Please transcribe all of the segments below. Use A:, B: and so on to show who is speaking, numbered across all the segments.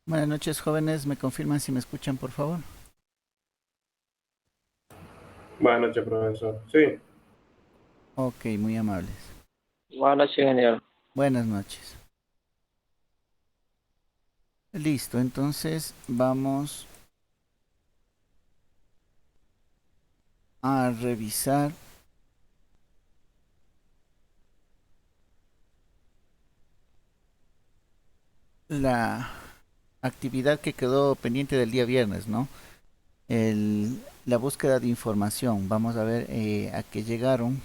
A: Buenas noches, jóvenes. ¿Me confirman si me escuchan, por favor?
B: Buenas noches, profesor. Sí,
A: Ok, muy amables.
C: Buenas noches, ingeniero.
A: Buenas noches. Listo, entonces vamos a revisar la actividad que quedó pendiente del día viernes, ¿no? La búsqueda de información. Vamos a ver a qué llegaron.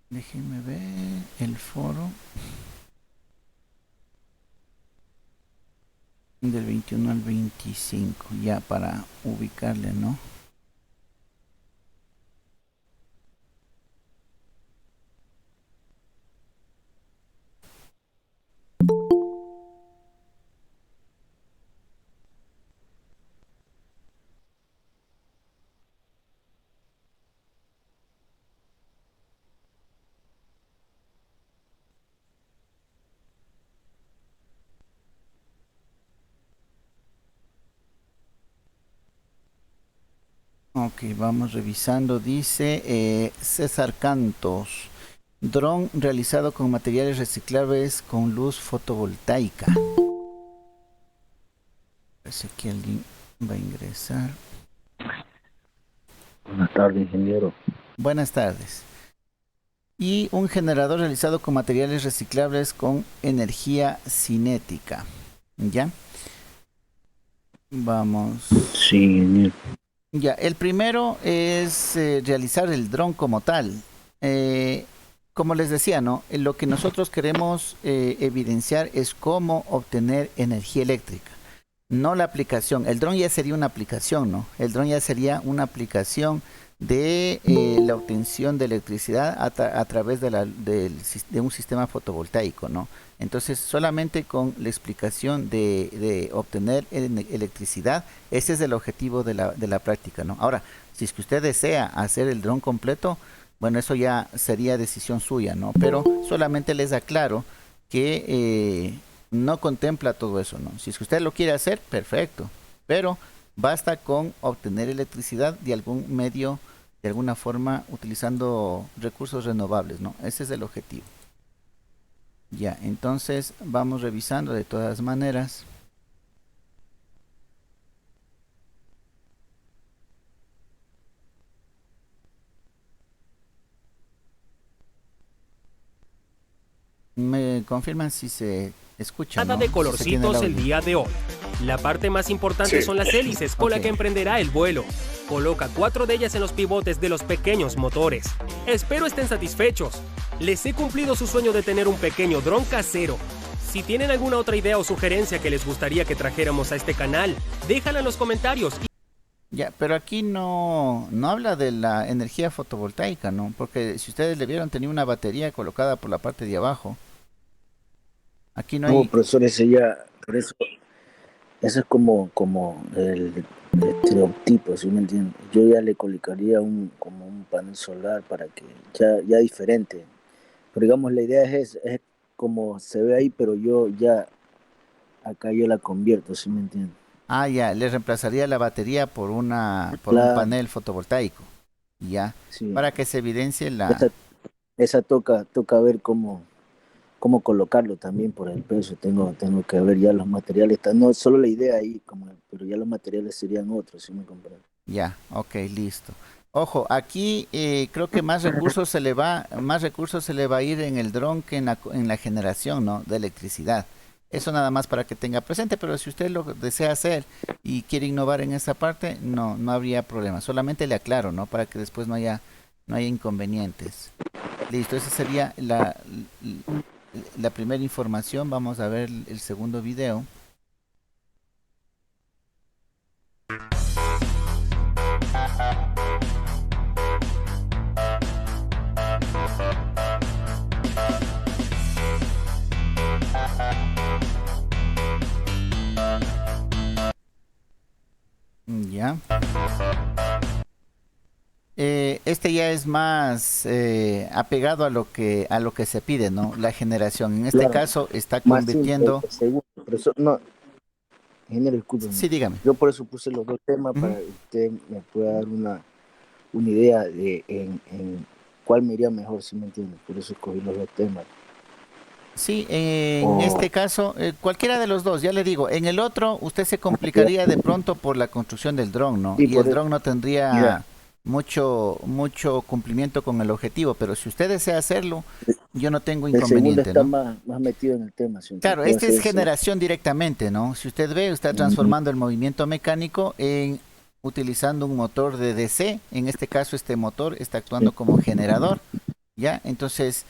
A: Déjenme ver el foro del 21 al 25, ya para ubicarle, ¿no? Ok, vamos revisando. Dice César Cantos. Dron realizado con materiales reciclables con luz fotovoltaica. Parece que alguien va a ingresar.
D: Buenas tardes, ingeniero.
A: Buenas tardes. Y un generador realizado con materiales reciclables con energía cinética. ¿Ya? Vamos.
D: Sí, ingeniero.
A: Ya, el primero es realizar el dron como tal. Como les decía, ¿no? Lo que nosotros queremos evidenciar es cómo obtener energía eléctrica, no la aplicación. El dron ya sería una aplicación, ¿no? El dron ya sería una aplicación de la obtención de electricidad a través de un sistema fotovoltaico, ¿no? Entonces, solamente con la explicación de obtener electricidad, ese es el objetivo de la práctica, ¿no? Ahora, si es que usted desea hacer el dron completo, bueno, eso ya sería decisión suya, ¿no? Pero solamente les aclaro que no contempla todo eso, ¿no? Si es que usted lo quiere hacer, perfecto, pero basta con obtener electricidad de algún medio, de alguna forma, utilizando recursos renovables, ¿no? Ese es el objetivo. Ya, entonces vamos revisando de todas maneras. Me confirman si se escucha,
E: Nada
A: ¿no?
E: de
A: Si se tiene el
E: colorcitos el
A: audio.
E: día de hoy. La parte más importante
B: sí.
E: son las hélices con la
A: Ok.
E: que emprenderá el vuelo. Coloca 4 de ellas en los pivotes de los pequeños motores. Espero estén satisfechos. Les he cumplido su sueño de tener un pequeño dron casero. Si tienen alguna otra idea o sugerencia que les gustaría que trajéramos a este canal, déjala en los comentarios.
A: Ya, pero aquí no habla de la energía fotovoltaica, ¿no? Porque si ustedes le vieron, tenía una batería colocada por la parte de abajo. Aquí no
D: No,
A: hay.
D: profesor, ese ya, por eso es como el estereotipo, ¿sí me entiende? Yo ya le colocaría como un panel solar para que ya diferente. Pero digamos, la idea es como se ve ahí, pero yo ya, acá yo la convierto, ¿sí me entiende?
A: Ah, ya, le reemplazaría la batería por un
D: Claro,
A: panel fotovoltaico. Ya,
D: sí.
A: para que se evidencie
D: Esa, esa toca ver cómo colocarlo también por el peso. Tengo que ver ya los materiales. No solo la idea ahí, pero ya los materiales serían otros, ¿sí me comprende?
A: Ya, ok, listo. Ojo, aquí creo que más recursos se le va a ir en el dron que en la generación, ¿no? De electricidad. Eso nada más para que tenga presente, pero si usted lo desea hacer y quiere innovar en esa parte, no habría problema. Solamente le aclaro, ¿no? Para que después no haya inconvenientes. Listo, esa sería la primera información. Vamos a ver el segundo video. Ya. Este ya es más apegado a lo que se pide, ¿no? La generación. En este
D: Claro,
A: caso está
D: más simple,
A: convirtiendo.
D: el segundo. Pero eso, no, ingeniero, discúlpeme.
A: Sí, dígame.
D: Yo por eso puse los dos temas
A: Ujú.
D: para que usted me pueda dar una idea de en cuál me iría mejor, si me entiende. Por eso escogí los dos temas.
A: Sí, en
D: O,
A: este caso, cualquiera de los dos, ya le digo, en el otro usted se
D: ya,
A: complicaría de pronto por la construcción del dron, ¿no?
D: sí,
A: Y el
D: por eso,
A: dron no
D: ya.
A: tendría mucho cumplimiento con el objetivo, pero si usted desea hacerlo, yo no tengo
D: El segundo
A: inconveniente,
D: está
A: ¿no?
D: más metido en el tema, si
A: Claro,
D: puede
A: este es
D: hacer ese.
A: generación directamente, ¿no? Si usted ve, está
D: Mm,
A: transformando el movimiento mecánico en utilizando un motor de DC. En este caso, este motor está actuando como generador, ¿ya? Entonces,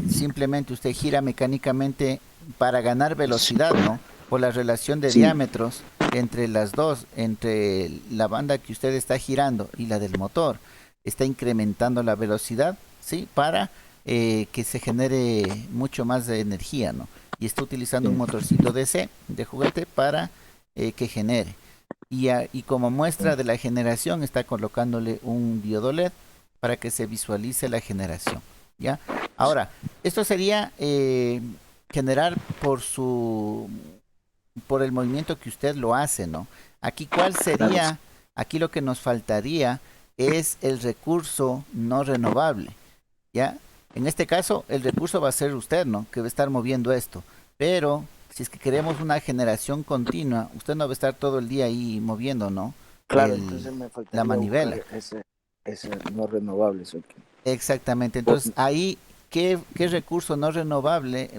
A: simplemente usted gira mecánicamente para ganar velocidad, ¿no? Por la relación de
D: sí,
A: diámetros entre las dos, entre la banda que usted está girando y la del motor, está incrementando la velocidad, ¿sí? Para que se genere mucho más de energía, ¿no? Y está utilizando un
D: sí,
A: motorcito DC de juguete para que genere. Y como muestra de la generación está colocándole un diodo LED para que se visualice la generación, ¿ya? Ahora, esto sería generar por el movimiento que usted lo hace, ¿no? Aquí, ¿cuál
D: claro.
A: sería? Aquí lo que nos faltaría es el recurso no renovable, ¿ya? En este caso, el recurso va a ser usted, ¿no? Que va a estar moviendo esto. Pero si es que queremos una generación continua, usted no va a estar todo el día ahí moviendo, ¿no?
D: Claro,
A: El,
D: entonces me
A: la
D: faltaría
A: manivela.
D: buscar ese no renovable. Eso que,
A: Exactamente.
D: por-
A: Entonces, ahí, ¿qué recurso no renovable,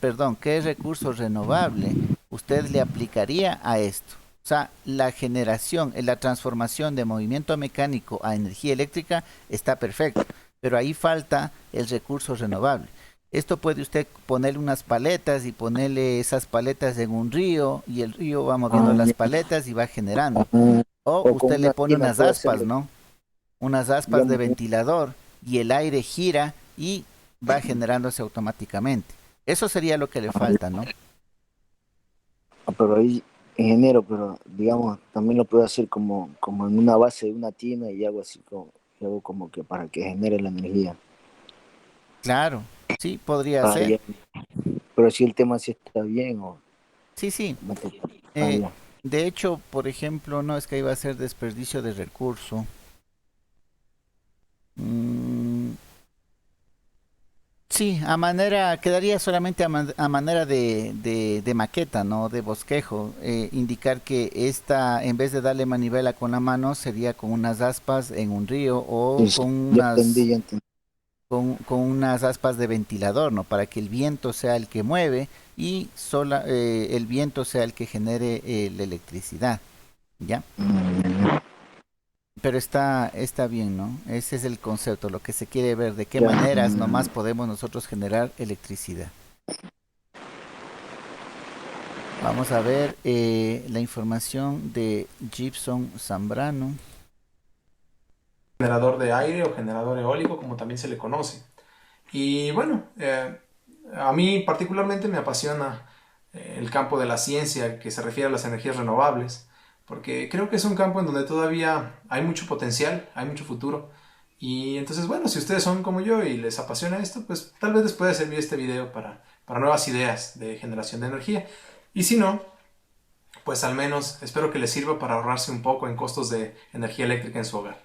A: perdón, qué recurso renovable usted le aplicaría a esto? O sea, la generación, la transformación de movimiento mecánico a energía eléctrica está perfecto, pero ahí falta el recurso renovable. Esto puede usted ponerle unas paletas y ponerle esas paletas en un río y el río va moviendo
D: ah,
A: las
D: ya,
A: paletas y va generando.
D: ah,
A: O
D: o con
A: usted le
D: una
A: pone
D: tina
A: unas
D: puede
A: aspas,
D: hacerlo,
A: ¿no? Unas aspas de
D: digamos,
A: ventilador y el aire gira y va generándose automáticamente. Eso sería lo que le falta, ¿no?
D: pero ahí, ingeniero, pero digamos, también lo puedo hacer como en una base de una tina y hago así y hago como que para que genere la energía.
A: Claro, sí, podría
D: Ah,
A: ser.
D: ya. Pero si el tema sí está bien o
A: Sí, sí.
D: no te- ah,
A: Eh,
D: ya.
A: de hecho, por ejemplo, no es que iba a ser desperdicio de recurso. Mm, sí, quedaría solamente a manera de maqueta, ¿no? De bosquejo. Indicar que esta, en vez de darle manivela con la mano, sería con unas aspas en un río o
D: Sí, sí, ya entendí, ya entendí.
A: con unas aspas de ventilador, ¿no? Para que el viento sea el que mueve y el viento sea el que genere la electricidad, ¿ya?
D: Mm,
A: Pero está bien, ¿no? Ese es el concepto, lo que se quiere ver, de qué
D: ya,
A: maneras nomás podemos nosotros generar electricidad. Vamos a ver la información de Gibson Zambrano.
F: Generador de aire o generador eólico, como también se le conoce. Y bueno, a mí particularmente me apasiona el campo de la ciencia que se refiere a las energías renovables, porque creo que es un campo en donde todavía hay mucho potencial, hay mucho futuro. Y entonces, bueno, si ustedes son como yo y les apasiona esto, pues tal vez les pueda servir este video para nuevas ideas de generación de energía. Y si no, pues al menos espero que les sirva para ahorrarse un poco en costos de energía eléctrica en su hogar.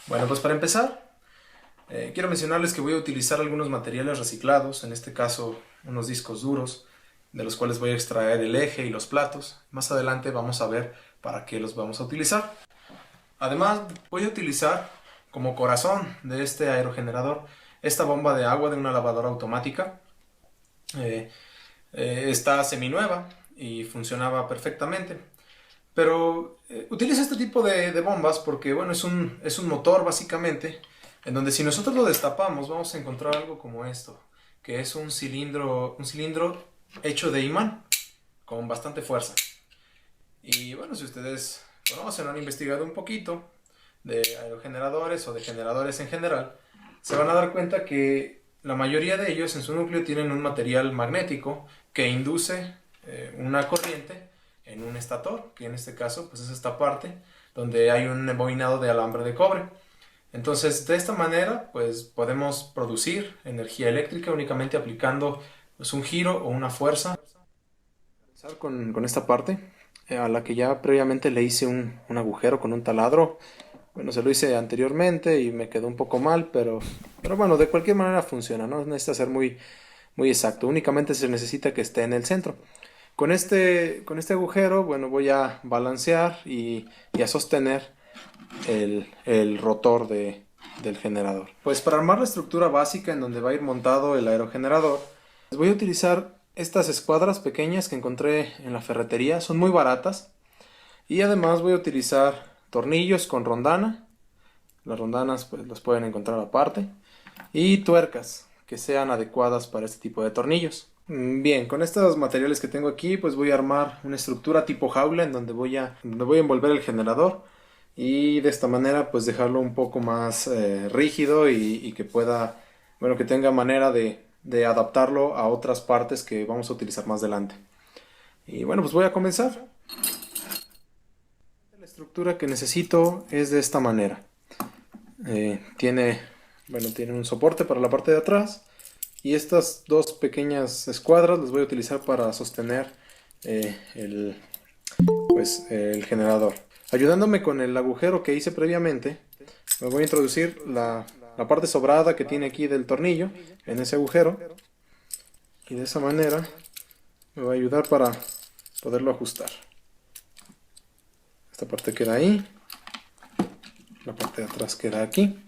F: Bueno, pues para empezar, quiero mencionarles que voy a utilizar algunos materiales reciclados, en este caso unos discos duros, de los cuales voy a extraer el eje y los platos. Más adelante vamos a ver para qué los vamos a utilizar. Además, voy a utilizar como corazón de este aerogenerador esta bomba de agua de una lavadora automática. Eh, Está seminueva y funcionaba perfectamente. Pero utilizo este tipo de bombas porque, bueno, es un motor básicamente, en donde si nosotros lo destapamos vamos a encontrar algo como esto, que es un cilindro hecho de imán, con bastante fuerza. Y bueno, si ustedes conocen o han investigado un poquito de aerogeneradores o de generadores en general, se van a dar cuenta que la mayoría de ellos en su núcleo tienen un material magnético que induce una corriente en un estator, que en este caso pues es esta parte donde hay un embobinado de alambre de cobre. Entonces de esta manera pues podemos producir energía eléctrica únicamente aplicando pues un giro o una fuerza. Empezar con esta parte a la que ya previamente le hice un agujero con un taladro. Bueno, se lo hice anteriormente y me quedó un poco mal, pero bueno, de cualquier manera funciona, no necesita ser muy exacto, únicamente se necesita que esté en el centro. Con este agujero, bueno, voy a balancear y a sostener el rotor del generador. Pues para armar la estructura básica en donde va a ir montado el aerogenerador, voy a utilizar estas escuadras pequeñas que encontré en la ferretería, son muy baratas. Y además voy a utilizar tornillos con rondana, las rondanas pues las pueden encontrar aparte, y tuercas que sean adecuadas para este tipo de tornillos. Bien, con estos materiales que tengo aquí pues voy a armar una estructura tipo jaula en donde voy a envolver el generador y de esta manera pues dejarlo un poco más rígido y que pueda, bueno, que tenga manera de adaptarlo a otras partes que vamos a utilizar más adelante. Y bueno, pues voy a comenzar. La estructura que necesito es de esta manera. Tiene un soporte para la parte de atrás y estas dos pequeñas escuadras las voy a utilizar para sostener el generador. Ayudándome con el agujero que hice previamente, me voy a introducir la parte sobrada que tiene aquí del tornillo en ese agujero y de esa manera me va a ayudar para poderlo ajustar. Esta parte queda ahí, la parte de atrás queda aquí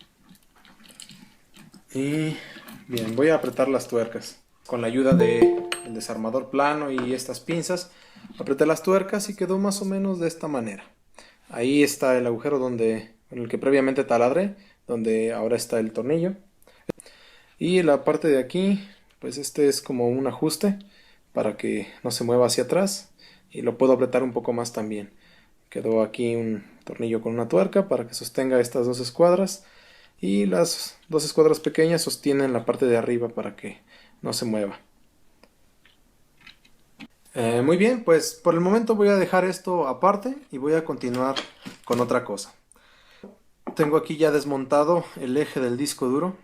F: y bien, voy a apretar las tuercas con la ayuda del desarmador plano y estas pinzas. Apreté las tuercas y quedó más o menos de esta manera. Ahí está el agujero en el que previamente taladré, donde ahora está el tornillo. Y la parte de aquí, pues este es como un ajuste para que no se mueva hacia atrás. Y lo puedo apretar un poco más también. Quedó aquí un tornillo con una tuerca para que sostenga estas dos escuadras. Y las dos escuadras pequeñas sostienen la parte de arriba para que no se mueva. Muy bien, pues por el momento voy a dejar esto aparte y voy a continuar con otra cosa. Tengo aquí ya desmontado el eje del disco duro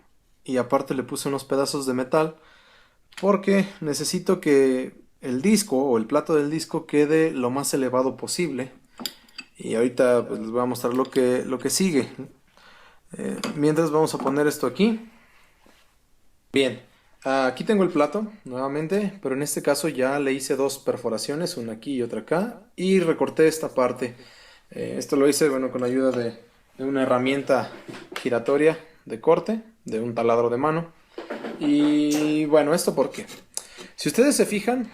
F: y aparte le puse unos pedazos de metal porque necesito que el disco o el plato del disco quede lo más elevado posible. Y ahorita pues les voy a mostrar lo que sigue. Mientras vamos a poner esto aquí. Bien. Aquí tengo el plato nuevamente, pero en este caso ya le hice dos perforaciones, una aquí y otra acá, y recorté esta parte. Esto lo hice con ayuda de una herramienta giratoria de corte, de un taladro de mano. Y bueno, ¿esto por qué? Si ustedes se fijan,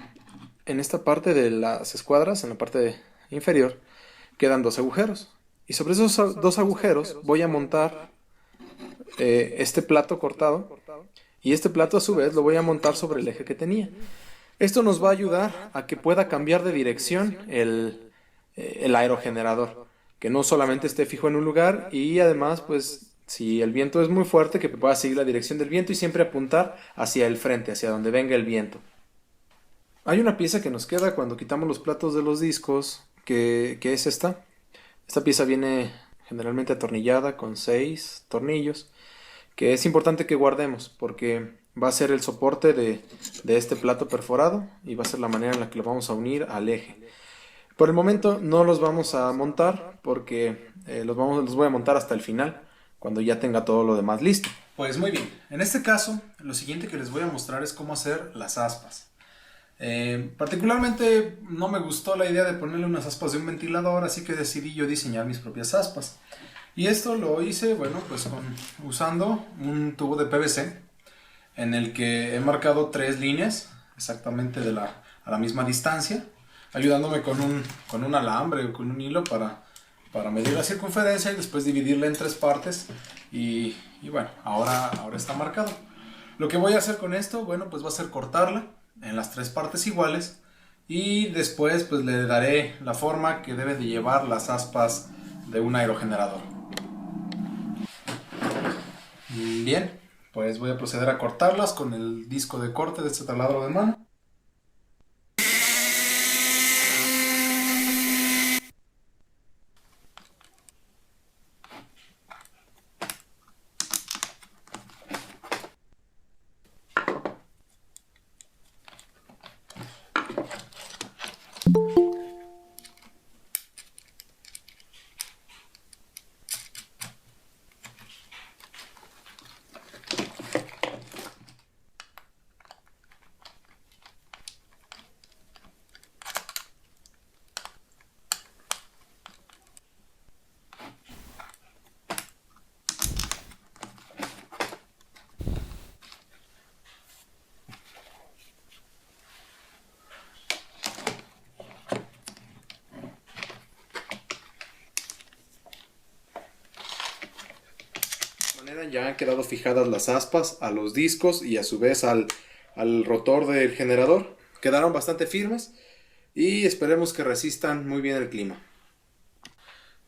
F: en esta parte de las escuadras, en la parte inferior, quedan dos agujeros. Y sobre esos dos agujeros voy a montar este plato cortado. Y este plato a su vez lo voy a montar sobre el eje que tenía. Esto nos va a ayudar a que pueda cambiar de dirección el aerogenerador. Que no solamente esté fijo en un lugar y además pues si el viento es muy fuerte que pueda seguir la dirección del viento y siempre apuntar hacia el frente, hacia donde venga el viento. Hay una pieza que nos queda cuando quitamos los platos de los discos que es esta. Esta pieza viene generalmente atornillada con 6 tornillos. Que es importante que guardemos porque va a ser el soporte de este plato perforado y va a ser la manera en la que lo vamos a unir al eje. Por el momento no los vamos a montar porque los voy a montar hasta el final, cuando ya tenga todo lo demás listo. Pues muy bien, en este caso lo siguiente que les voy a mostrar es cómo hacer las aspas. Particularmente no me gustó la idea de ponerle unas aspas de un ventilador, así que decidí yo diseñar mis propias aspas. Y esto lo hice, usando un tubo de PVC en el que he marcado 3 líneas exactamente a la misma distancia, ayudándome con un alambre o con un hilo para medir la circunferencia y después dividirla en 3 partes y bueno, ahora está marcado. Lo que voy a hacer con esto, pues va a ser cortarla en las 3 partes iguales y después pues le daré la forma que debe de llevar las aspas de un aerogenerador. Bien, pues voy a proceder a cortarlas con el disco de corte de este taladro de mano. ya han quedado fijadas las aspas a los discos y a su vez al rotor del generador. Quedaron bastante firmes y esperemos que resistan muy bien el clima.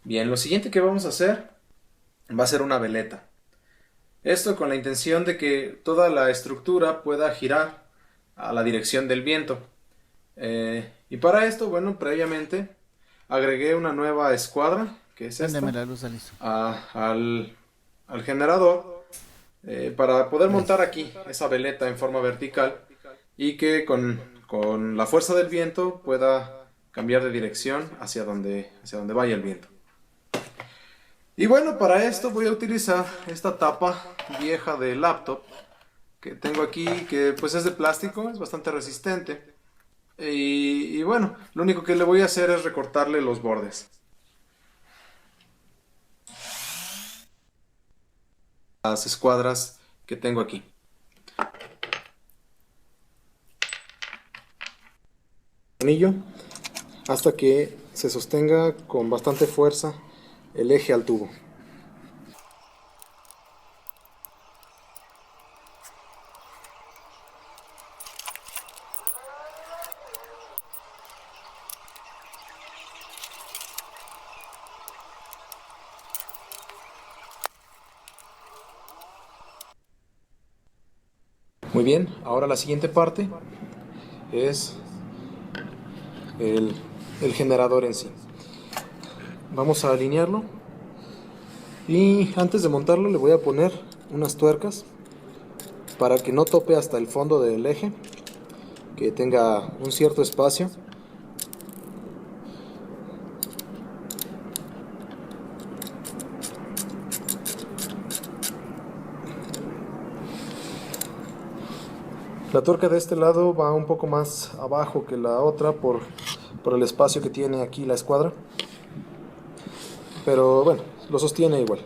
F: Bien, lo siguiente que vamos a hacer va a ser una veleta. Esto con la intención de que toda la estructura pueda girar a la dirección del viento. Y para esto, bueno, previamente agregué una nueva escuadra, que es esta,
A: Préndeme la luz, Aliso.
F: al generador, para poder montar aquí esa veleta en forma vertical y que con la fuerza del viento pueda cambiar de dirección hacia donde vaya el viento. Y bueno, para esto voy a utilizar esta tapa vieja de laptop que tengo aquí, que pues es de plástico, es bastante resistente. Y bueno, lo único que le voy a hacer es recortarle los bordes. Las escuadras que tengo aquí. Tornillo hasta que se sostenga con bastante fuerza el eje al tubo. Muy bien, ahora la siguiente parte es el generador en sí. Vamos a alinearlo y antes de montarlo le voy a poner unas tuercas para que no tope hasta el fondo del eje, que tenga un cierto espacio. La tuerca de este lado va un poco más abajo que la otra por el espacio que tiene aquí la escuadra, pero bueno, lo sostiene igual.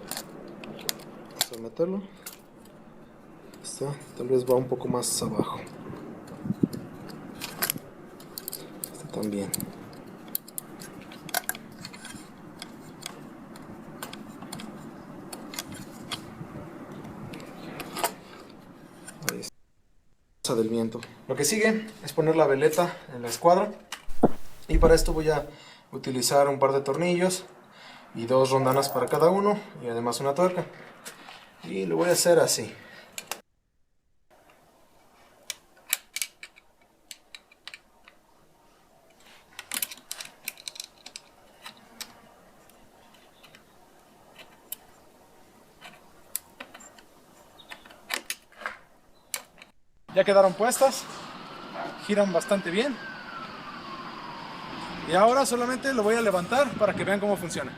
F: Vamos a meterlo. Esta tal vez va un poco más abajo. Esta también. Ahí está. Del viento. Lo que sigue es poner la veleta en la escuadra y para esto voy a utilizar un par de tornillos y 2 rondanas para cada uno y además una tuerca, y lo voy a hacer así. Ya quedaron puestas, giran bastante bien. Y ahora solamente lo voy a levantar para que vean cómo funciona.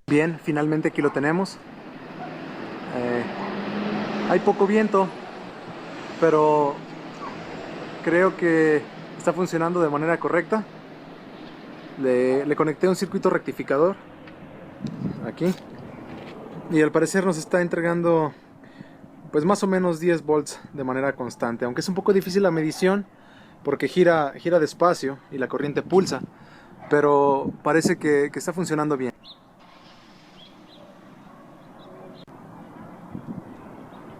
F: Bien, finalmente aquí lo tenemos. Hay poco viento, pero creo que está funcionando de manera correcta. Le conecté un circuito rectificador aquí y al parecer nos está entregando pues más o menos 10 volts de manera constante, aunque es un poco difícil la medición porque gira despacio y la corriente pulsa, pero parece que está funcionando bien.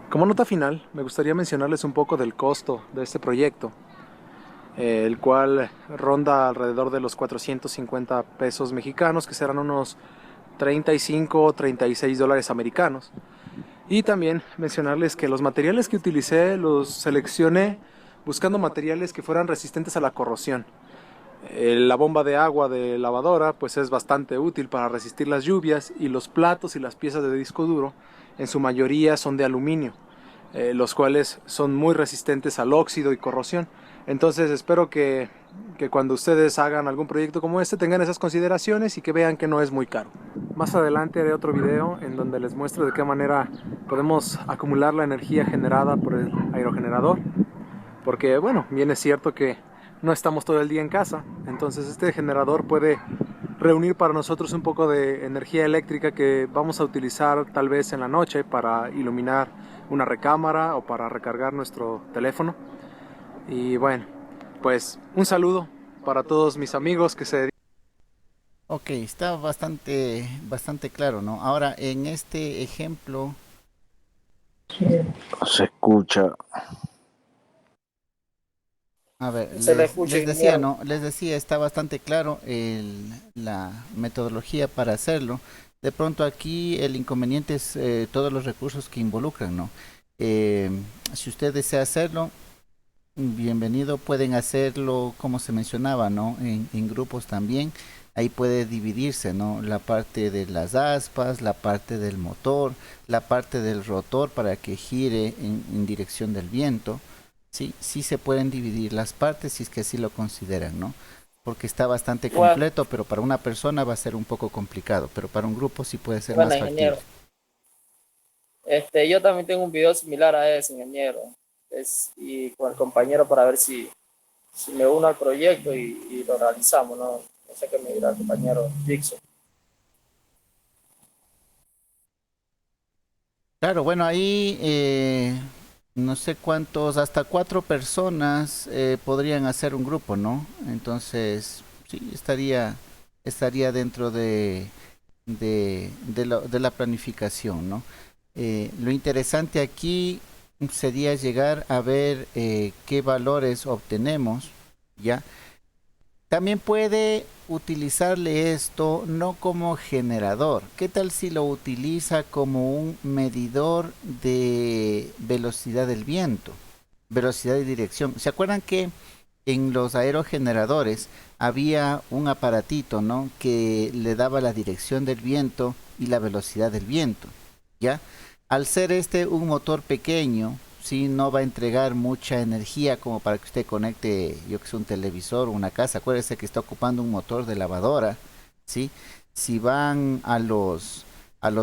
F: Como nota final, me gustaría mencionarles un poco del costo de este proyecto, el cual ronda alrededor de los 450 pesos mexicanos, que serán unos 35 o 36 dólares americanos. Y también mencionarles que los materiales que utilicé los seleccioné buscando materiales que fueran resistentes a la corrosión. La bomba de agua de lavadora pues es bastante útil para resistir las lluvias, y los platos y las piezas de disco duro en su mayoría son de aluminio, los cuales son muy resistentes al óxido y corrosión. Entonces espero que cuando ustedes hagan algún proyecto como este tengan esas consideraciones y que vean que no es muy caro. Más adelante haré otro video en donde les muestro de qué manera podemos acumular la energía generada por el aerogenerador, porque bueno, bien es cierto que no estamos todo el día en casa, entonces este generador puede reunir para nosotros un poco de energía eléctrica que vamos a utilizar tal vez en la noche para iluminar una recámara o para recargar nuestro teléfono. Y bueno, pues un saludo para todos mis amigos que se dedican.
A: Ok, está bastante claro, ¿no? Ahora, en este ejemplo,
D: Se escucha.
A: a ver,
C: Se le escucha,
A: les decía,
C: ingeniero.
A: ¿no? Les decía, está bastante claro la metodología para hacerlo. De pronto aquí el inconveniente es todos los recursos que involucran, ¿no? Eh, si usted desea hacerlo, bienvenido, pueden hacerlo como se mencionaba, ¿no? En grupos también. Ahí puede dividirse, ¿no? La parte de las aspas, la parte del motor, la parte del rotor para que gire en dirección del viento. Sí, sí se pueden dividir las partes si es que así lo consideran, ¿no? Porque está bastante
C: Bueno,
A: completo, pero para una persona va a ser un poco complicado, pero para un grupo sí puede ser
C: bueno,
A: más factible.
C: ingeniero. Yo también tengo un video similar a ese, ingeniero. Y con el compañero para ver si me uno al proyecto y lo realizamos, ¿no? No sé qué me dirá el compañero Dixon.
A: Claro, bueno, ahí no sé cuántos, hasta 4 personas podrían hacer un grupo, ¿no? Entonces, sí, estaría dentro de la planificación, ¿no? Lo interesante aquí sería llegar a ver qué valores obtenemos, ¿ya? También puede utilizarle esto no como generador. ¿Qué tal si lo utiliza como un medidor de velocidad del viento? Velocidad y dirección. ¿Se acuerdan que en los aerogeneradores había un aparatito, ¿no? Que le daba la dirección del viento y la velocidad del viento, ¿ya? Al ser este un motor pequeño, sí, no va a entregar mucha energía como para que usted conecte, yo que sé, un televisor o una casa. Acuérdese que está ocupando un motor de lavadora, ¿sí? Si van a los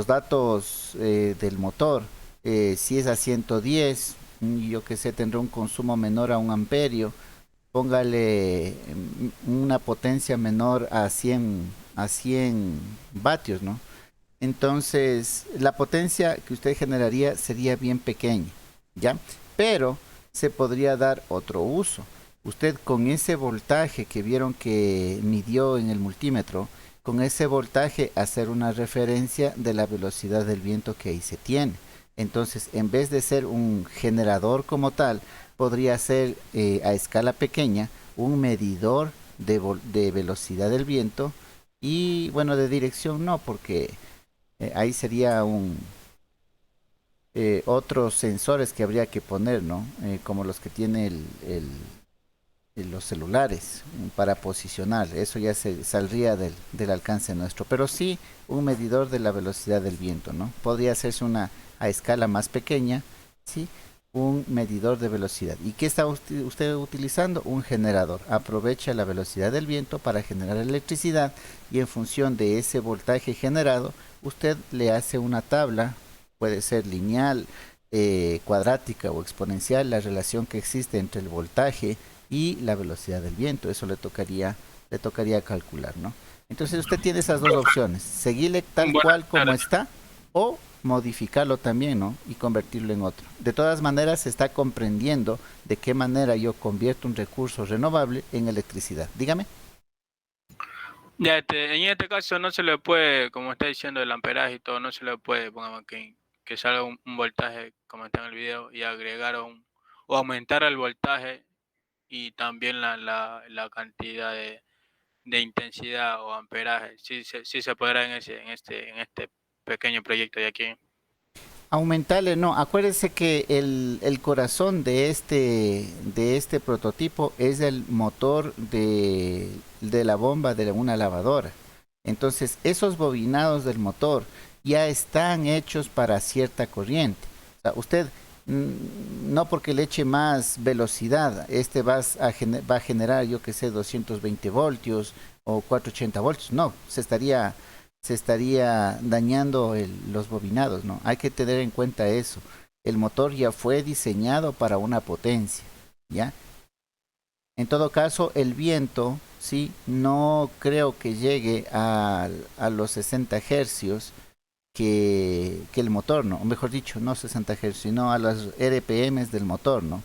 A: datos del motor, si es a 110, yo que sé, tendrá un consumo menor a 1 amperio. Póngale una potencia menor a 100 vatios, ¿no? Entonces, la potencia que usted generaría sería bien pequeña, ¿ya? Pero se podría dar otro uso. Usted con ese voltaje que vieron que midió en el multímetro, con ese voltaje hacer una referencia de la velocidad del viento que ahí se tiene. Entonces, en vez de ser un generador como tal, podría ser a escala pequeña un medidor de velocidad del viento y, bueno, de dirección no, porque ahí sería otros sensores que habría que poner, ¿no? Como los que tiene los celulares para posicionar. Eso ya saldría del alcance nuestro. Pero sí un medidor de la velocidad del viento, ¿no? Podría hacerse una a escala más pequeña, ¿sí? Un medidor de velocidad. ¿Y qué está usted utilizando? Un generador. Aprovecha la velocidad del viento para generar electricidad y en función de ese voltaje generado, usted le hace una tabla, puede ser lineal, cuadrática o exponencial, la relación que existe entre el voltaje y la velocidad del viento. Eso le tocaría calcular, ¿no? Entonces usted tiene esas dos opciones, seguirle tal
G: Buenas
A: cual como
G: tardes.
A: está o modificarlo también, ¿no? Y convertirlo en otro. De todas maneras, se está comprendiendo de qué manera yo convierto un recurso renovable en electricidad. Dígame.
G: Ya, en este caso no se le puede, como está diciendo el amperaje y todo, no se le puede, pongamos que salga un voltaje, como está en el video, y agregar o aumentar el voltaje y también la cantidad de intensidad o amperaje. Sí se podrá en este pequeño proyecto de aquí.
A: Aumentarle, no, acuérdese que el corazón de este prototipo es el motor de la bomba de una lavadora. Entonces, esos bobinados del motor ya están hechos para cierta corriente. O sea, usted no porque le eche más velocidad, va a generar, yo que sé, 220 voltios o 480 voltios. No, se estaría dañando los bobinados, ¿no? Hay que tener en cuenta eso. El motor ya fue diseñado para una potencia, ¿ya? En todo caso, el viento, sí, no creo que llegue a los 60 hercios que el motor, ¿no? O mejor dicho, no 60 hercios, sino a las RPMs del motor, ¿no?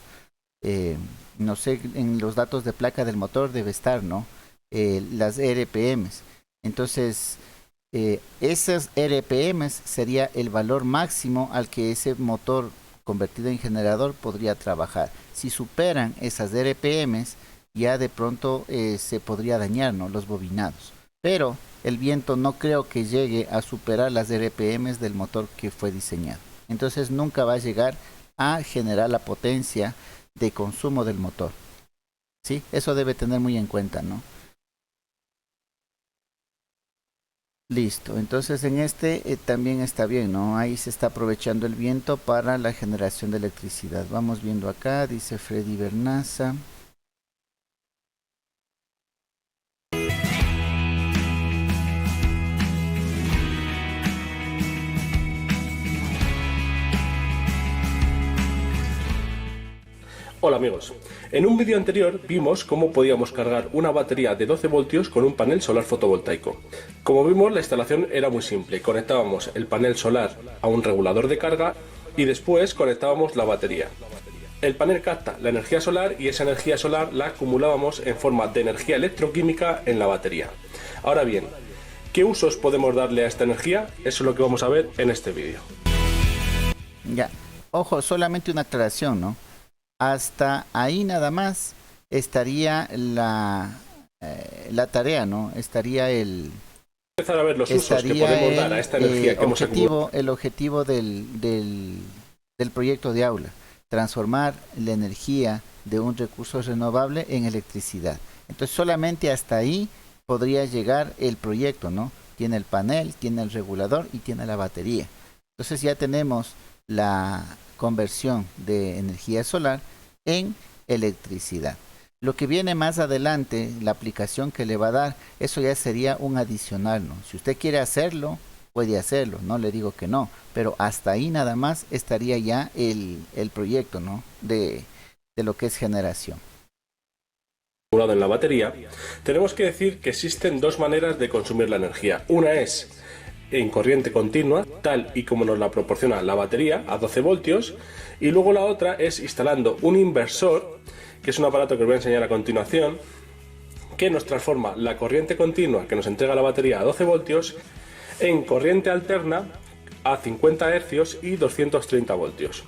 A: Eh, no sé, en los datos de placa del motor debe estar, ¿no? Las RPMs. Entonces, esos RPM sería el valor máximo al que ese motor convertido en generador podría trabajar. Si superan esas RPM, ya de pronto se podría dañar, ¿no?, los bobinados. Pero el viento no creo que llegue a superar las RPM del motor que fue diseñado. Entonces nunca va a llegar a generar la potencia de consumo del motor. ¿Sí? Eso debe tener muy en cuenta, ¿no? Listo, entonces en este también está bien, ¿no? Ahí se está aprovechando el viento para la generación de electricidad. Vamos viendo acá, dice Freddy Bernaza.
H: Hola amigos, en un vídeo anterior vimos cómo podíamos cargar una batería de 12 voltios con un panel solar fotovoltaico. Como vimos, la instalación era muy simple, conectábamos el panel solar a un regulador de carga y después conectábamos la batería. El panel capta la energía solar y esa energía solar la acumulábamos en forma de energía electroquímica en la batería. Ahora bien, ¿qué usos podemos darle a esta energía? Eso es lo que vamos a ver en este vídeo.
A: Ya, ojo, solamente una aclaración, ¿no? Hasta ahí nada más estaría la tarea, ¿no? Estaría
H: Empezar a ver los usos que podemos dar a esta energía que hemos acumulado.
A: El objetivo del proyecto de aula, transformar la energía de un recurso renovable en electricidad. Entonces solamente hasta ahí podría llegar el proyecto, ¿no? Tiene el panel, tiene el regulador y tiene la batería. Entonces ya tenemos la conversión de energía solar en electricidad. Lo que viene más adelante, la aplicación que le va a dar, eso ya sería un adicional, ¿no? Si usted quiere hacerlo, puede hacerlo, no le digo que no, pero hasta ahí nada más estaría ya el proyecto, ¿no?, de lo que es generación.
H: En la batería, tenemos que decir que existen dos maneras de consumir la energía. Una es en corriente continua, tal y como nos la proporciona la batería a 12 voltios, y luego la otra es instalando un inversor, que es un aparato que os voy a enseñar a continuación, que nos transforma la corriente continua que nos entrega la batería a 12 voltios en corriente alterna a 50 hercios y 230 voltios.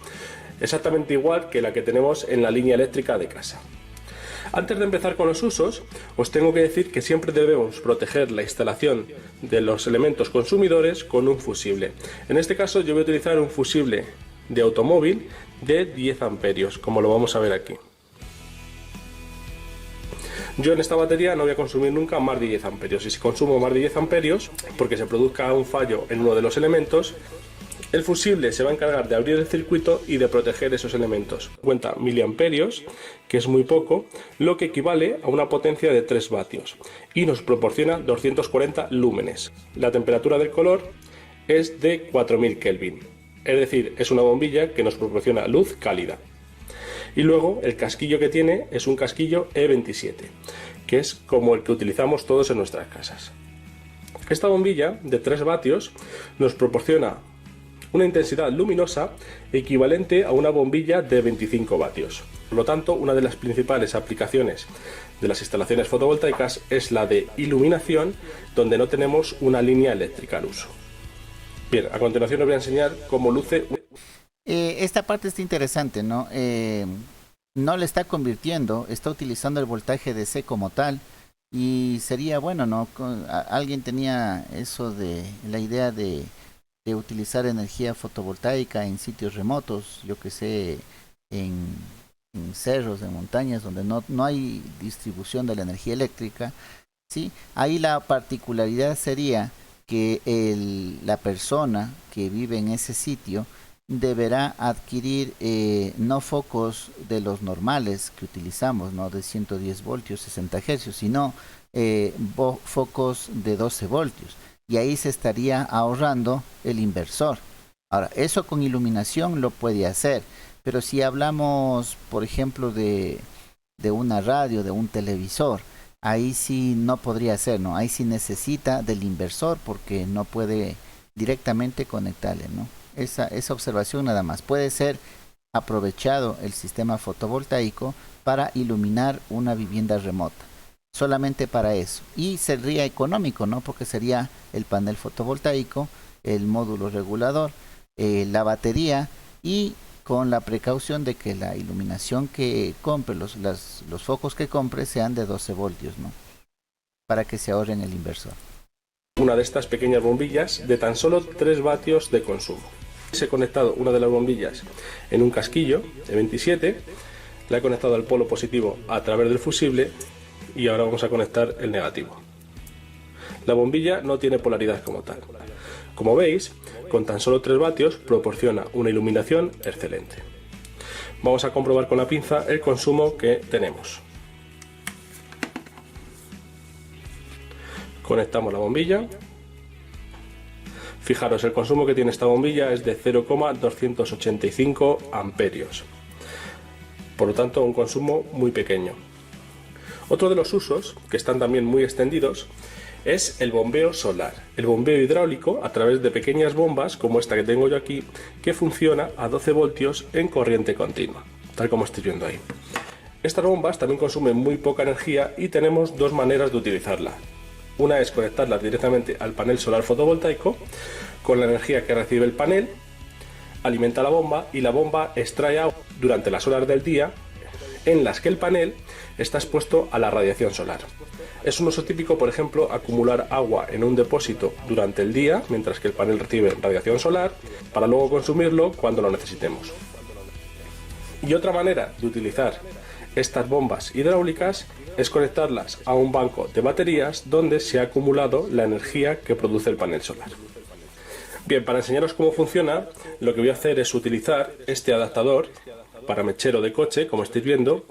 H: Exactamente igual que la que tenemos en la línea eléctrica de casa. Antes de empezar con los usos, os tengo que decir que siempre debemos proteger la instalación de los elementos consumidores con un fusible. En este caso yo voy a utilizar un fusible de automóvil de 10 amperios, como lo vamos a ver aquí. Yo en esta batería no voy a consumir nunca más de 10 amperios, y si consumo más de 10 amperios, porque se produzca un fallo en uno de los elementos, el fusible se va a encargar de abrir el circuito y de proteger esos elementos. Cuenta miliamperios, que es muy poco, lo que equivale a una potencia de 3 vatios y nos proporciona 240 lúmenes. La temperatura del color es de 4000 Kelvin, es decir, es una bombilla que nos proporciona luz cálida. Y luego el casquillo que tiene es un casquillo E27, que es como el que utilizamos todos en nuestras casas. Esta bombilla de 3 vatios nos proporciona una intensidad luminosa equivalente a una bombilla de 25 vatios. Por lo tanto, una de las principales aplicaciones de las instalaciones fotovoltaicas es la de iluminación, donde no tenemos una línea eléctrica al uso. Bien, a continuación os voy a enseñar cómo luce.
A: Esta parte está interesante, ¿no? No le está convirtiendo, está utilizando el voltaje DC como tal, y sería bueno, ¿no? Alguien tenía eso de la idea de utilizar energía fotovoltaica en sitios remotos, yo que sé, en cerros, en montañas donde no hay distribución de la energía eléctrica, ¿sí? Ahí la particularidad sería que la persona que vive en ese sitio deberá adquirir no focos de los normales que utilizamos, ¿no?, de 110 voltios, 60 hercios, sino focos de 12 voltios. Y ahí se estaría ahorrando el inversor. Ahora, eso con iluminación lo puede hacer, pero si hablamos, por ejemplo, de una radio, de un televisor, ahí sí no podría ser, ¿no? Ahí sí necesita del inversor porque no puede directamente conectarle, ¿no? Esa observación nada más. Puede ser aprovechado el sistema fotovoltaico para iluminar una vivienda remota, solamente para eso. Y sería económico, ¿no? Porque sería el panel fotovoltaico, el módulo regulador, la batería, y con la precaución de que la iluminación que compre, los focos que compre sean de 12 voltios, ¿no? Para que se ahorren el inversor.
H: Una de estas pequeñas bombillas de tan solo 3 vatios de consumo. He conectado una de las bombillas en un casquillo de 27, la he conectado al polo positivo a través del fusible y ahora vamos a conectar el negativo. La bombilla no tiene polaridad como tal. Como veis, con tan solo 3 vatios proporciona una iluminación excelente. Vamos a comprobar con la pinza el consumo que tenemos. Conectamos la bombilla. Fijaros, el consumo que tiene esta bombilla es de 0,285 amperios. Por lo tanto, un consumo muy pequeño. Otro de los usos, que están también muy extendidos, es el bombeo solar. El bombeo hidráulico a través de pequeñas bombas, como esta que tengo yo aquí, que funciona a 12 voltios en corriente continua, tal como estoy viendo ahí. Estas bombas también consumen muy poca energía y tenemos dos maneras de utilizarlas. Una es conectarlas directamente al panel solar fotovoltaico, con la energía que recibe el panel, alimenta la bomba y la bomba extrae agua durante las horas del día en las que el panel está expuesto a la radiación solar. Es un uso típico, por ejemplo, acumular agua en un depósito durante el día, mientras que el panel recibe radiación solar, para luego consumirlo cuando lo necesitemos. Y otra manera de utilizar estas bombas hidráulicas es conectarlas a un banco de baterías donde se ha acumulado la energía que produce el panel solar. Bien, para enseñaros cómo funciona, lo que voy a hacer es utilizar este adaptador para mechero de coche, como estáis viendo,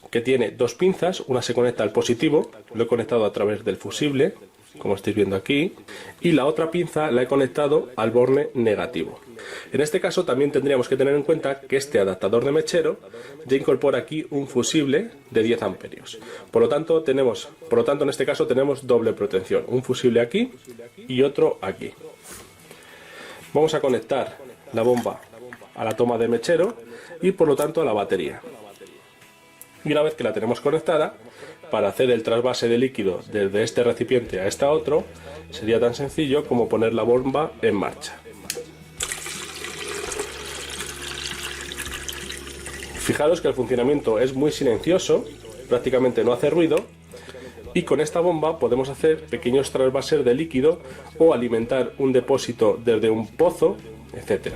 H: que tiene dos pinzas. Una se conecta al positivo, lo he conectado a través del fusible, como estáis viendo aquí, y la otra pinza la he conectado al borne negativo. En este caso también tendríamos que tener en cuenta que este adaptador de mechero ya incorpora aquí un fusible de 10 amperios. Por lo tanto, en este caso tenemos doble protección, un fusible aquí y otro aquí. Vamos a conectar la bomba a la toma de mechero y por lo tanto a la batería. Y una vez que la tenemos conectada, para hacer el trasvase de líquido desde este recipiente a este otro, sería tan sencillo como poner la bomba en marcha. Fijaros que el funcionamiento es muy silencioso, prácticamente no hace ruido, y con esta bomba podemos hacer pequeños trasvases de líquido o alimentar un depósito desde un pozo, etc.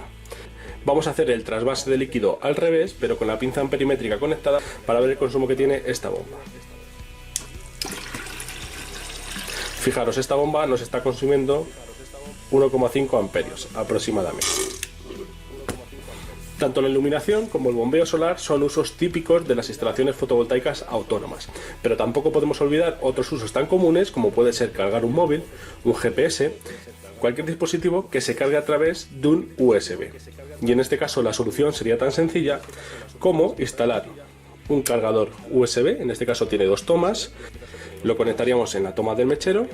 H: Vamos a hacer el trasvase de líquido al revés, pero con la pinza amperimétrica conectada, para ver el consumo que tiene esta bomba. Fijaros, esta bomba nos está consumiendo 1,5 amperios aproximadamente. Tanto la iluminación como el bombeo solar son usos típicos de las instalaciones fotovoltaicas autónomas, pero tampoco podemos olvidar otros usos tan comunes como puede ser cargar un móvil, un GPS, cualquier dispositivo que se cargue a través de un USB. Y en este caso la solución sería tan sencilla como instalar un cargador USB, en este caso tiene dos tomas, lo conectaríamos en la toma del mechero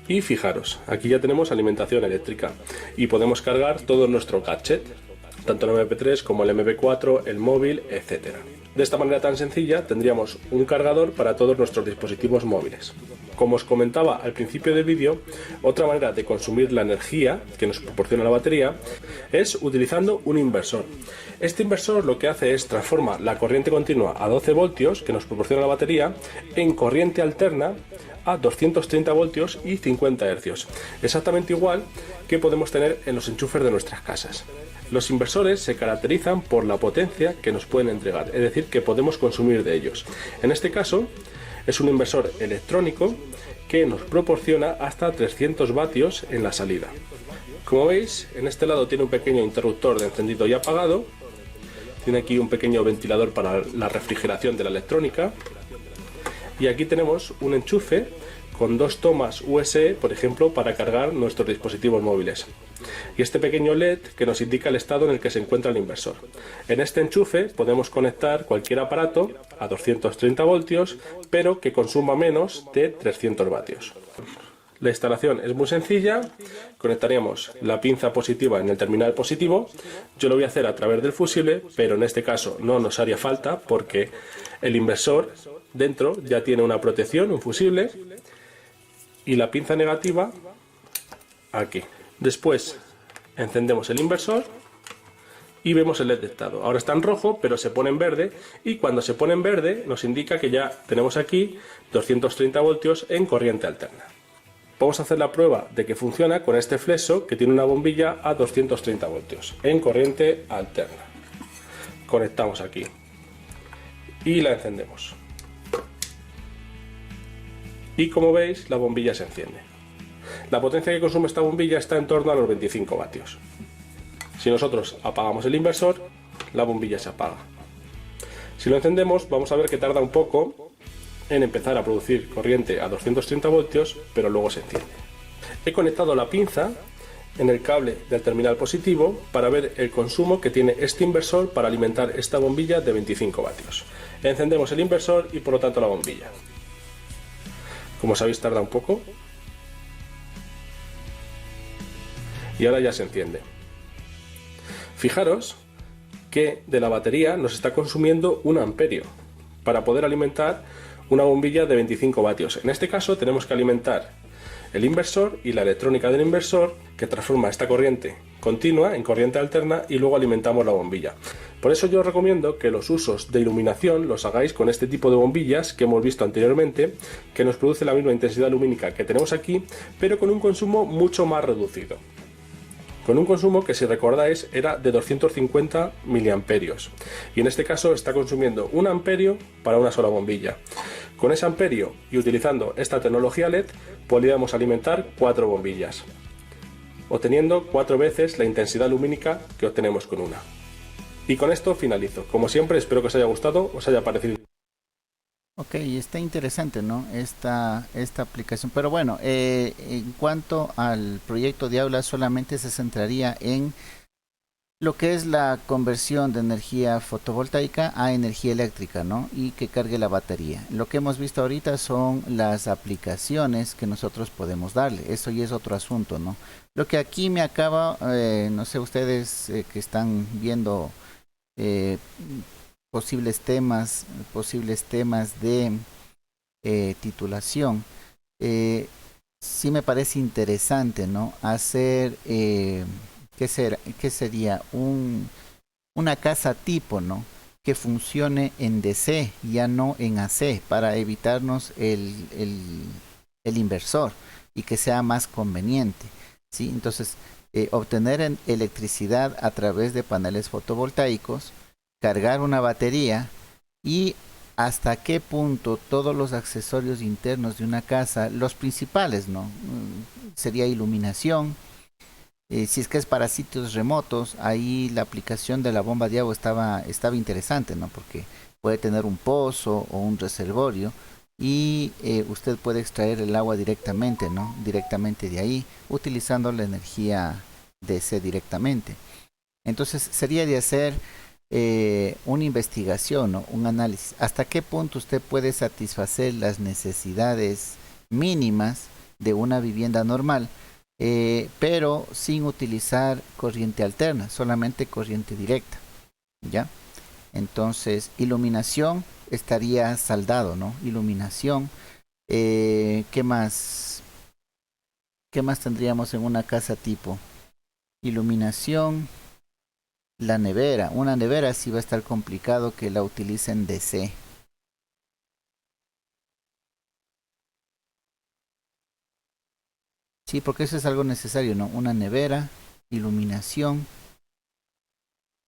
H: y fijaros, aquí ya tenemos alimentación eléctrica y podemos cargar todo nuestro gadget, tanto el MP3 como el MP4, el móvil, etc. De esta manera tan sencilla tendríamos un cargador para todos nuestros dispositivos móviles. Como os comentaba al principio del vídeo, otra manera de consumir la energía que nos proporciona la batería es utilizando un inversor. Este inversor lo que hace es transforma la corriente continua a 12 voltios que nos proporciona la batería en corriente alterna a 230 voltios y 50 hercios, exactamente igual que podemos tener en los enchufes de nuestras casas. Los inversores se caracterizan por la potencia que nos pueden entregar, es decir, que podemos consumir de ellos. En este caso, es un inversor electrónico que nos proporciona hasta 300 vatios en la salida. Como veis, en este lado tiene un pequeño interruptor de encendido y apagado, tiene aquí un pequeño ventilador para la refrigeración de la electrónica, y aquí tenemos un enchufe con dos tomas USB, por ejemplo, para cargar nuestros dispositivos móviles. Y este pequeño LED que nos indica el estado en el que se encuentra el inversor. En este enchufe podemos conectar cualquier aparato a 230 voltios, pero que consuma menos de 300 vatios. La instalación es muy sencilla, conectaríamos la pinza positiva en el terminal positivo. Yo lo voy a hacer a través del fusible, pero en este caso no nos haría falta porque el inversor dentro ya tiene una protección, un fusible, y la pinza negativa aquí. Después encendemos el inversor y vemos el detectado. Ahora está en rojo, pero se pone en verde, y cuando se pone en verde nos indica que ya tenemos aquí 230 voltios en corriente alterna. Vamos a hacer la prueba de que funciona con este flexo que tiene una bombilla a 230 voltios en corriente alterna. Conectamos aquí y la encendemos. Y como veis, la bombilla se enciende. La potencia que consume esta bombilla está en torno a los 25 vatios. Si nosotros apagamos el inversor, la bombilla se apaga. Si lo encendemos, vamos a ver que tarda un poco en empezar a producir corriente a 230 voltios, pero luego se enciende. He conectado la pinza en el cable del terminal positivo para ver el consumo que tiene este inversor para alimentar esta bombilla de 25 vatios. Encendemos el inversor y por lo tanto la bombilla. Como sabéis, tarda un poco. Y ahora ya se enciende. Fijaros que de la batería nos está consumiendo 1 amperio para poder alimentar una bombilla de 25 vatios. En este caso tenemos que alimentar el inversor y la electrónica del inversor, que transforma esta corriente continua en corriente alterna, y luego alimentamos la bombilla. Por eso yo os recomiendo que los usos de iluminación los hagáis con este tipo de bombillas que hemos visto anteriormente, que nos produce la misma intensidad lumínica que tenemos aquí, pero con un consumo mucho más reducido. Con un consumo que, si recordáis, era de 250 miliamperios, y en este caso está consumiendo 1 amperio para una sola bombilla. Con ese amperio y utilizando esta tecnología LED podríamos alimentar 4 bombillas, obteniendo 4 veces la intensidad lumínica que obtenemos con una. Y con esto finalizo. Como siempre, espero que os haya gustado, os haya parecido.
A: Ok, está interesante, ¿no? Esta aplicación. Pero bueno, en cuanto al proyecto de aula, solamente se centraría en lo que es la conversión de energía fotovoltaica a energía eléctrica, ¿no? Y que cargue la batería. Lo que hemos visto ahorita son las aplicaciones que nosotros podemos darle. Eso ya es otro asunto, ¿no? Lo que aquí me acaba, no sé ustedes que están viendo posibles temas de titulación, sí me parece interesante, ¿no? Hacer, ¿qué sería? Una casa tipo, ¿no? Que funcione en DC, ya no en AC, para evitarnos el inversor y que sea más conveniente, ¿sí? Entonces, obtener electricidad a través de paneles fotovoltaicos, cargar una batería, y hasta qué punto todos los accesorios internos de una casa, los principales, ¿no? Sería iluminación. Si es que es para sitios remotos, ahí la aplicación de la bomba de agua estaba interesante, ¿no? Porque puede tener un pozo o un reservorio y usted puede extraer el agua directamente, ¿no? Directamente de ahí, utilizando la energía DC directamente. Entonces sería de hacer una investigación, ¿no? Un análisis. ¿Hasta qué punto usted puede satisfacer las necesidades mínimas de una vivienda normal, pero sin utilizar corriente alterna, solamente corriente directa? ¿Ya? Entonces, iluminación estaría saldado, ¿no? Iluminación. ¿Qué más? ¿Qué más tendríamos en una casa tipo? Iluminación. La nevera. Una nevera sí va a estar complicado que la utilicen DC. Sí, porque eso es algo necesario, ¿no? Una nevera, iluminación.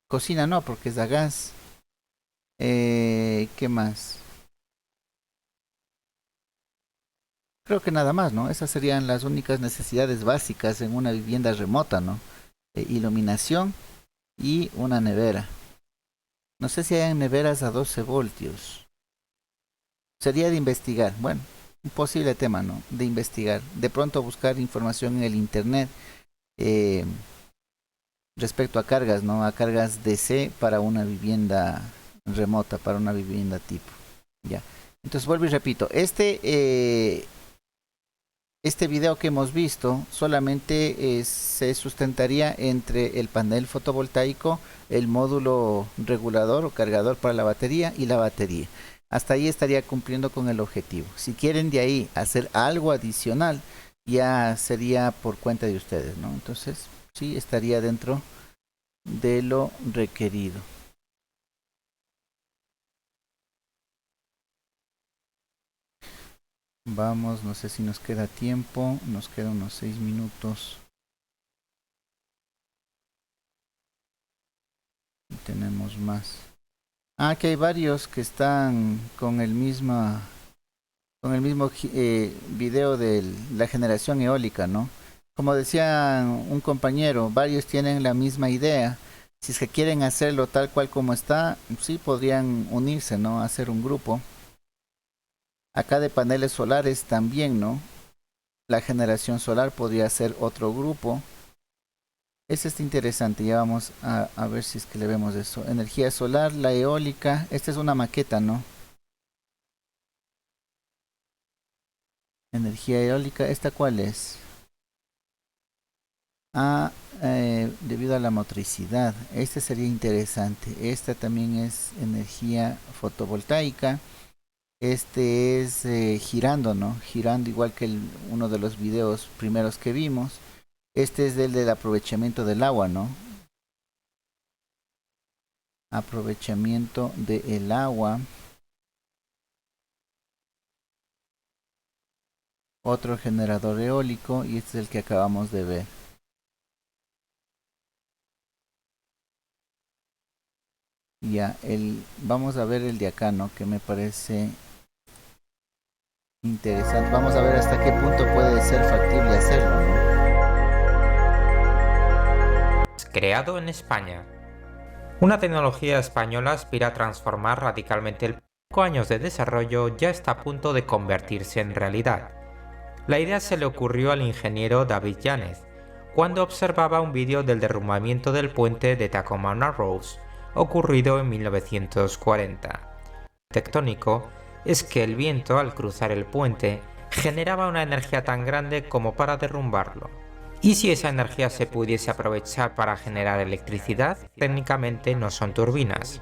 A: Cocina no, porque es a gas. ¿Qué más? Creo que nada más, ¿no? Esas serían las únicas necesidades básicas en una vivienda remota, ¿no? Iluminación y una nevera. No sé si hay neveras a 12 voltios. Sería de investigar. Bueno, un posible tema, ¿no? De investigar. De pronto buscar información en el internet respecto a cargas, ¿no? A cargas DC para una vivienda remota, para una vivienda tipo. Ya. Entonces vuelvo y repito. este video que hemos visto solamente se sustentaría entre el panel fotovoltaico, el módulo regulador o cargador para la batería y la batería. Hasta ahí estaría cumpliendo con el objetivo. Si quieren de ahí hacer algo adicional, ya sería por cuenta de ustedes, ¿no? Entonces, sí, estaría dentro de lo requerido. Vamos, no sé si nos queda tiempo, nos quedan unos 6 minutos. Y tenemos más. Que hay varios que están con el mismo video de la generación eólica, ¿no? Como decía un compañero, varios tienen la misma idea. Si es que quieren hacerlo tal cual como está, sí podrían unirse, ¿no? Hacer un grupo. Acá de paneles solares también, ¿no? La generación solar podría ser otro grupo. Este está interesante, ya vamos a ver si es que le vemos eso. Energía solar, la eólica, esta es una maqueta, ¿no? Energía eólica, ¿esta cuál es? Debido a la motricidad, este sería interesante. Esta también es energía fotovoltaica. Este es girando, ¿no? Girando igual que uno de los videos primeros que vimos. Este es del aprovechamiento del agua, ¿no? Aprovechamiento del agua. Otro generador eólico y este es el que acabamos de ver. Ya, vamos a ver el de acá, ¿no? Que me parece interesante. Vamos a ver hasta qué punto puede ser factible hacerlo, ¿no?
I: Creado en España. Una tecnología española aspira a transformar radicalmente el 5 años de desarrollo ya está a punto de convertirse en realidad. La idea se le ocurrió al ingeniero David Yáñez cuando observaba un vídeo del derrumbamiento del puente de Tacoma Narrows ocurrido en 1940. Tectónico es que el viento al cruzar el puente generaba una energía tan grande como para derrumbarlo. Y si esa energía se pudiese aprovechar para generar electricidad, técnicamente no son turbinas.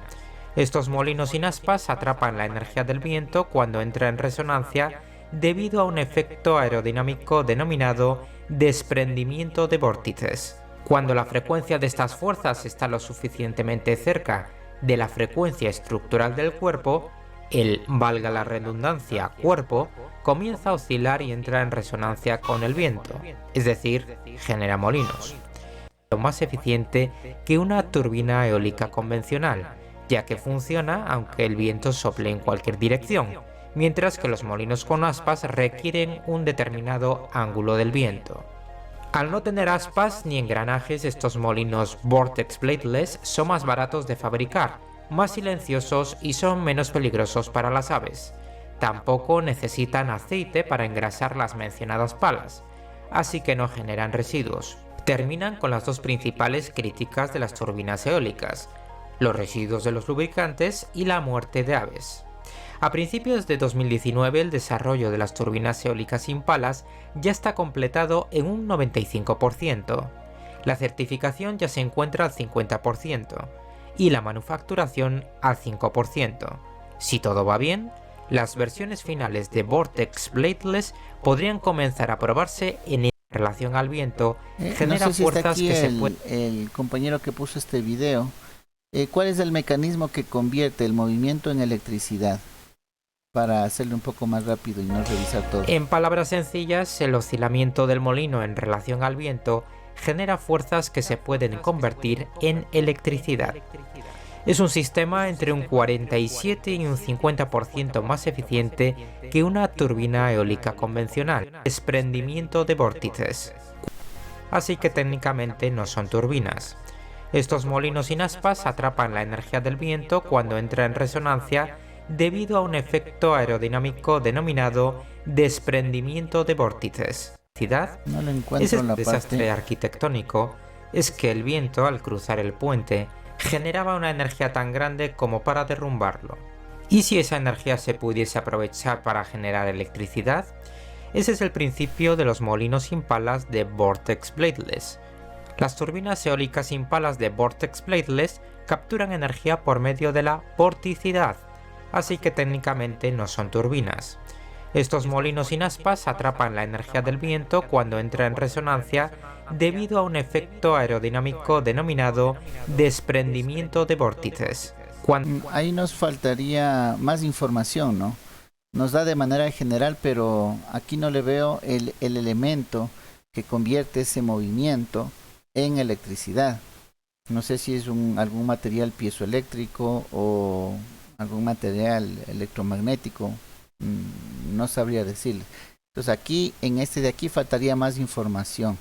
I: Estos molinos sin aspas atrapan la energía del viento cuando entra en resonancia debido a un efecto aerodinámico denominado desprendimiento de vórtices. Cuando la frecuencia de estas fuerzas está lo suficientemente cerca de la frecuencia estructural del cuerpo, el, valga la redundancia, cuerpo, comienza a oscilar y entra en resonancia con el viento, es decir, genera molinos. Lo más eficiente que una turbina eólica convencional, ya que funciona aunque el viento sople en cualquier dirección, mientras que los molinos con aspas requieren un determinado ángulo del viento. Al no tener aspas ni engranajes, estos molinos Vortex Blades son más baratos de fabricar, más silenciosos y son menos peligrosos para las aves. Tampoco necesitan aceite para engrasar las mencionadas palas, así que no generan residuos. Terminan con las dos principales críticas de las turbinas eólicas: los residuos de los lubricantes y la muerte de aves. A principios de 2019 el desarrollo de las turbinas eólicas sin palas ya está completado en un 95%. La certificación ya se encuentra al 50% y la manufacturación al 5%. Si todo va bien, las versiones finales de Vortex Bladeless podrían comenzar a probarse en relación al viento. Genera
A: no sé si
I: fuerzas
A: está aquí
I: que se
A: el,
I: pueden...
A: el compañero que puso este video. ¿Cuál es el mecanismo que convierte el movimiento en electricidad? Para hacerlo un poco más rápido y no revisar todo.
I: En palabras sencillas, el oscilamiento del molino en relación al viento genera fuerzas que se pueden convertir en electricidad. Es un sistema entre un 47 y un 50% más eficiente que una turbina eólica convencional. Desprendimiento de vórtices. Así que técnicamente no son turbinas. Estos molinos sin aspas atrapan la energía del viento cuando entra en resonancia debido a un efecto aerodinámico denominado desprendimiento de vórtices.
A: No lo encuentro
I: Ese
A: en la
I: desastre
A: parte.
I: arquitectónico es que el viento al cruzar el puente generaba una energía tan grande como para derrumbarlo. Y si esa energía se pudiese aprovechar para generar electricidad, Ese es el principio de los molinos sin palas de Vortex Bladeless. Las turbinas eólicas sin palas de Vortex Bladeless capturan energía por medio de la vorticidad, así que técnicamente no son turbinas. Estos molinos sin aspas atrapan la energía del viento cuando entra en resonancia debido a un efecto aerodinámico denominado desprendimiento de vórtices.
A: Ahí nos faltaría más información, ¿no? Nos da de manera general, pero aquí no le veo el elemento que convierte ese movimiento en electricidad. No sé si es algún material piezoeléctrico o algún material electromagnético. No sabría decirle. Entonces aquí, en este de aquí, faltaría más información.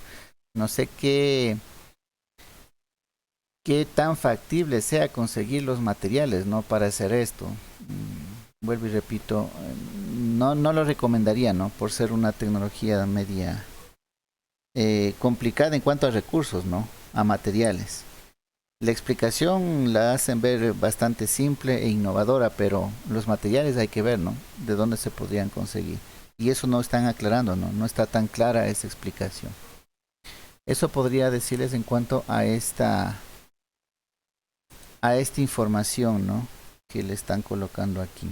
A: No sé qué tan factible sea conseguir los materiales, ¿no? Para hacer esto. Vuelvo y repito, no lo recomendaría, ¿no? Por ser una tecnología media complicada en cuanto a recursos, ¿no? A materiales. La explicación la hacen ver bastante simple e innovadora, pero los materiales hay que ver, ¿no? De dónde se podrían conseguir. Y eso no están aclarando, ¿no? No está tan clara esa explicación. Eso podría decirles en cuanto a esta información, ¿no? Que le están colocando aquí.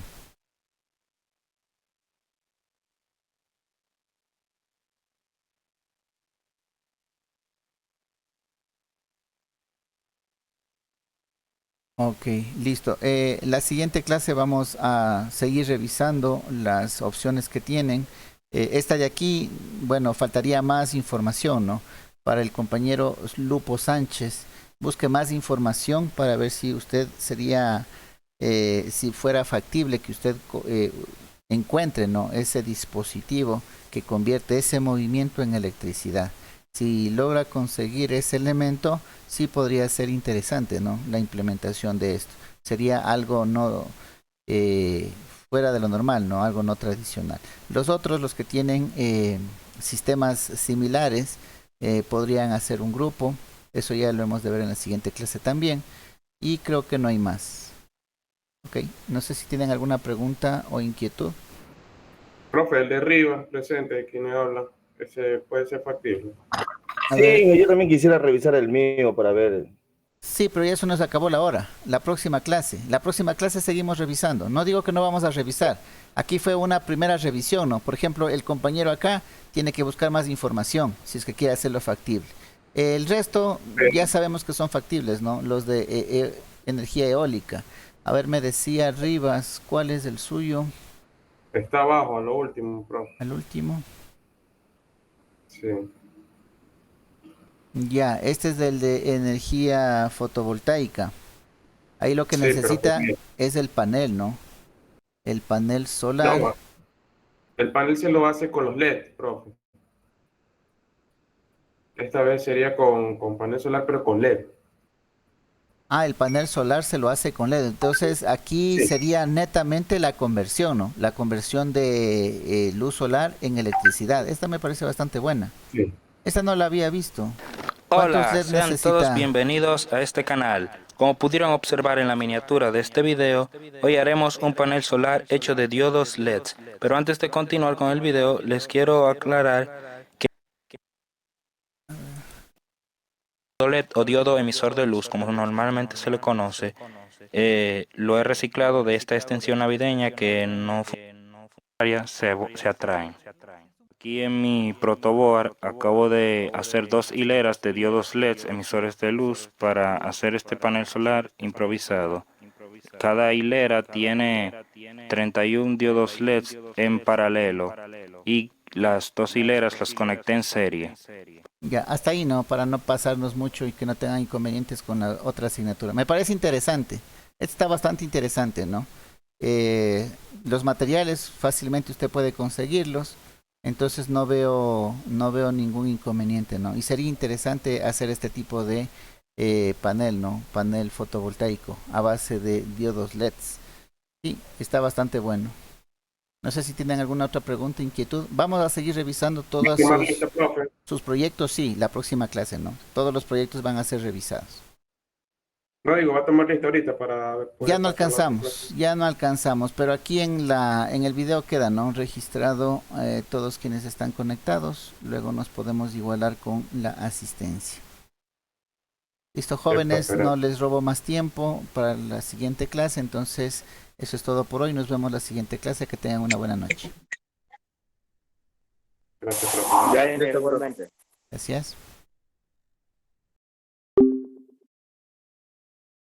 A: Ok, listo. La siguiente clase vamos a seguir revisando las opciones que tienen. Esta de aquí, bueno, faltaría más información, ¿no? Para el compañero Lupo Sánchez. Busque más información para ver si usted sería, si fuera factible que usted encuentre, ¿no? Ese dispositivo que convierte ese movimiento en electricidad. Si logra conseguir ese elemento, sí podría ser interesante, ¿no? La implementación de esto. Sería algo no fuera de lo normal, ¿no? Algo no tradicional. Los otros, los que tienen sistemas similares, podrían hacer un grupo. Eso ya lo hemos de ver en la siguiente clase también. Y creo que no hay más. Ok, no sé si tienen alguna pregunta o inquietud.
B: Profe, el de arriba, presente, ¿quién me habla? Ese puede ser factible.
J: Sí, yo también quisiera revisar el mío para ver.
A: Sí, pero ya eso nos acabó la hora. La próxima clase seguimos revisando. No digo que no vamos a revisar. Aquí fue una primera revisión, ¿no? Por ejemplo, el compañero acá tiene que buscar más información, si es que quiere hacerlo factible. El resto ya sabemos que son factibles, ¿no? Los de energía eólica. A ver, me decía Rivas, ¿cuál es el suyo?
B: Está abajo, a lo último, profe.
A: ¿El último?
B: Sí.
A: Ya, este es del de energía fotovoltaica. Ahí lo que necesita es el panel, ¿no? El panel solar.
B: No, el panel se lo hace con los LED, profe. Esta vez sería con panel solar, pero con LED.
A: Ah, el panel solar se lo hace con LED. Entonces aquí sería netamente la conversión, ¿no? La conversión de luz solar en electricidad. Esta me parece bastante buena.
B: Sí.
A: Esta no la había visto.
K: Hola, sean todos bienvenidos a este canal. Como pudieron observar en la miniatura de este video, hoy haremos un panel solar hecho de diodos LEDs. Pero antes de continuar con el video, les quiero aclarar que el LED o diodo emisor de luz, como normalmente se le conoce, lo he reciclado de esta extensión navideña que no se atraen. Aquí en mi protoboard acabo de hacer 2 hileras de diodos LEDs emisores de luz para hacer este panel solar improvisado. Cada hilera tiene 31 diodos LEDs en paralelo y las 2 hileras las conecté en serie.
A: Ya, hasta ahí, ¿no? Para no pasarnos mucho y que no tengan inconvenientes con la otra asignatura. Me parece interesante. Está bastante interesante, ¿no? Los materiales fácilmente usted puede conseguirlos. Entonces no veo ningún inconveniente, ¿no? Y sería interesante hacer este tipo de panel, ¿no? Panel fotovoltaico a base de diodos LEDs. Sí, está bastante bueno. No sé si tienen alguna otra pregunta, inquietud. Vamos a seguir revisando todos sus proyectos, sí, la próxima clase, ¿no? Todos los proyectos van a ser revisados.
B: No digo, va a tomar lista ahorita para...
A: Ya no alcanzamos, pero aquí en el video queda, ¿no? Registrado todos quienes están conectados, luego nos podemos igualar con la asistencia. Listo, jóvenes, no les robo más tiempo para la siguiente clase, entonces eso es todo por hoy, nos vemos la siguiente clase, que tengan una buena noche.
B: Gracias, profe.
J: Ya, igualmente.
A: Gracias.